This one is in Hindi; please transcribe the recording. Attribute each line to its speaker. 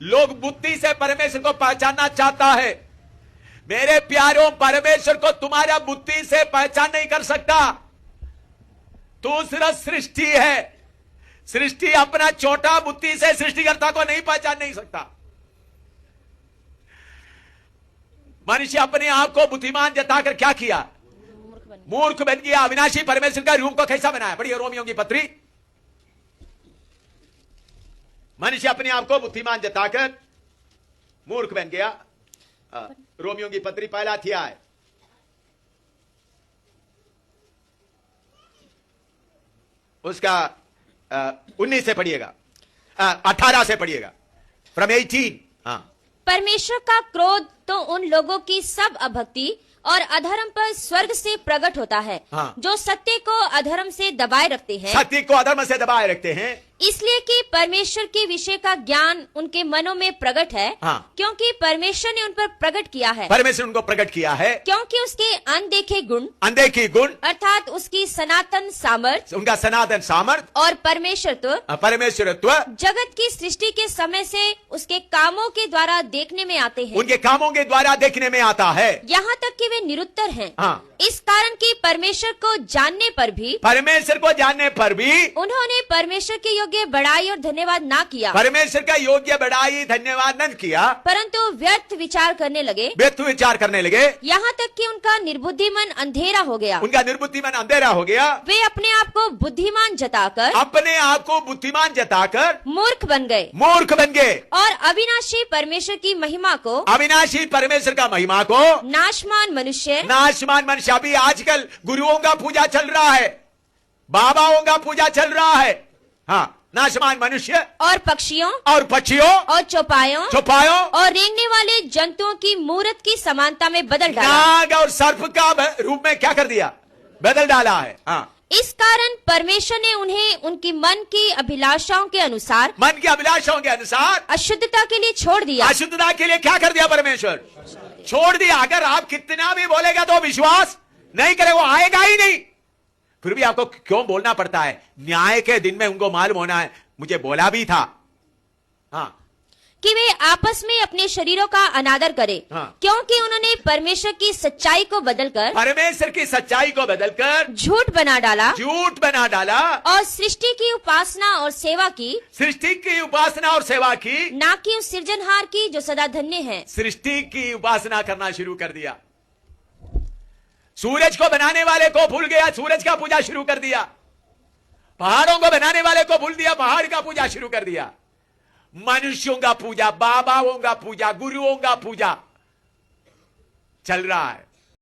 Speaker 1: लोग बुद्धि से परमेश्वर को पहचानना चाहता है। मेरे प्यारों, परमेश्वर को तुम्हारा बुद्धि से पहचान नहीं कर सकता। तू सिर्फ सृष्टि है। सृष्टि अपना छोटा बुद्धि से सृष्टिकर्ता को नहीं पहचान नहीं सकता। मनुष्य अपने आप को बुद्धिमान जताकर क्या किया? मूर्ख बन गया। अविनाशी परमेश्वर का रूप को कैसा बनाया? पढ़िए रोमियों की पत्री। मनुष्य अपने आप को बुद्धिमान जताकर मूर्ख बन गया। रोमियों की पत्री पहला अध्याय उसका 19 से पढ़िएगा, 18 से पढ़िएगा, फ्रॉम 18। हाँ,
Speaker 2: परमेश्वर का क्रोध तो उन लोगों की सब अभक्ति और अधर्म पर स्वर्ग से प्रकट होता है।
Speaker 1: हाँ।
Speaker 2: जो सत्य को अधर्म से दबाए रखते हैं।
Speaker 1: सत्य को अधर्म से दबाए रखते हैं।
Speaker 2: इसलिए कि परमेश्वर के विषय का ज्ञान उनके मनों में प्रकट है।
Speaker 1: हाँ।
Speaker 2: क्योंकि परमेश्वर ने उन पर प्रकट किया है।
Speaker 1: परमेश्वर उनको प्रकट किया है।
Speaker 2: क्योंकि उसके अनदेखे गुण,
Speaker 1: अनदेखी गुण,
Speaker 2: अर्थात उसकी सनातन सामर्थ,
Speaker 1: उनका सनातन सामर्थ
Speaker 2: और परमेश्वरत्व,
Speaker 1: परमेश्वरत्व
Speaker 2: जगत की सृष्टि के समय से उसके कामों के द्वारा देखने में आते हैं।
Speaker 1: उनके कामों के द्वारा देखने में आता है।
Speaker 2: यहाँ तक कि वे निरुत्तर हैं।
Speaker 1: हाँ।
Speaker 2: इस कारण कि परमेश्वर को जानने पर भी,
Speaker 1: परमेश्वर को जानने पर भी
Speaker 2: उन्होंने परमेश्वर के योग्य बड़ाई और धन्यवाद ना किया,
Speaker 1: परमेश्वर का योग्य बड़ाई धन्यवाद न किया,
Speaker 2: परंतु व्यर्थ विचार करने लगे।
Speaker 1: व्यर्थ विचार करने लगे।
Speaker 2: यहाँ तक कि उनका निर्बुद्धि मन अंधेरा हो गया।
Speaker 1: उनका निर्बुद्धि मन अंधेरा हो गया।
Speaker 2: वे अपने आप को बुद्धिमान जताकर,
Speaker 1: अपने आप को बुद्धिमान जताकर
Speaker 2: मूर्ख बन गए
Speaker 1: मूर्ख बन गए
Speaker 2: और अविनाशी परमेश्वर की महिमा को,
Speaker 1: अविनाशी परमेश्वर का महिमा को
Speaker 2: नाशमान मनुष्य,
Speaker 1: नाशमान मनुष्य। अभी आजकल गुरुओं का पूजा चल रहा है, बाबाओं का पूजा चल रहा है। हाँ, नाशमान मनुष्य
Speaker 2: और पक्षियों
Speaker 1: और पक्षियों
Speaker 2: और चौपायों और रेंगने वाले जंतुओं की मूर्त की समानता में बदल डाला।
Speaker 1: नाग और सर्प का रूप में क्या कर दिया? बदल डाला है। हाँ।
Speaker 2: इस कारण परमेश्वर ने उन्हें उनकी मन की अभिलाषाओं के अनुसार,
Speaker 1: मन की अभिलाषाओं के अनुसार
Speaker 2: अशुद्धता के लिए छोड़ दिया।
Speaker 1: अशुद्धता के लिए क्या कर दिया? परमेश्वर छोड़ दिया। अगर आप कितना भी बोलेगा तो विश्वास नहीं करे, वो आएगा ही नहीं। फिर भी आपको क्यों बोलना पड़ता है? न्याय के दिन में उनको मालूम होना है, मुझे बोला भी था। हाँ,
Speaker 2: कि वे आपस में अपने शरीरों का अनादर करें।
Speaker 1: हाँ।
Speaker 2: क्योंकि उन्होंने परमेश्वर की सच्चाई को बदलकर,
Speaker 1: परमेश्वर की सच्चाई को बदलकर
Speaker 2: झूठ बना डाला और सृष्टि की उपासना और सेवा की,
Speaker 1: सृष्टि की उपासना और सेवा की,
Speaker 2: ना कि उस सृजनहार की जो सदा धन्य है।
Speaker 1: सृष्टि की उपासना करना शुरू कर दिया। सूरज को बनाने वाले को भूल गया, सूरज का पूजा शुरू कर दिया। पहाड़ों को बनाने वाले को भूल दिया, पहाड़ का पूजा शुरू कर दिया। मनुष्यों का पूजा, बाबाओं का पूजा, गुरुओं का पूजा चल रहा है।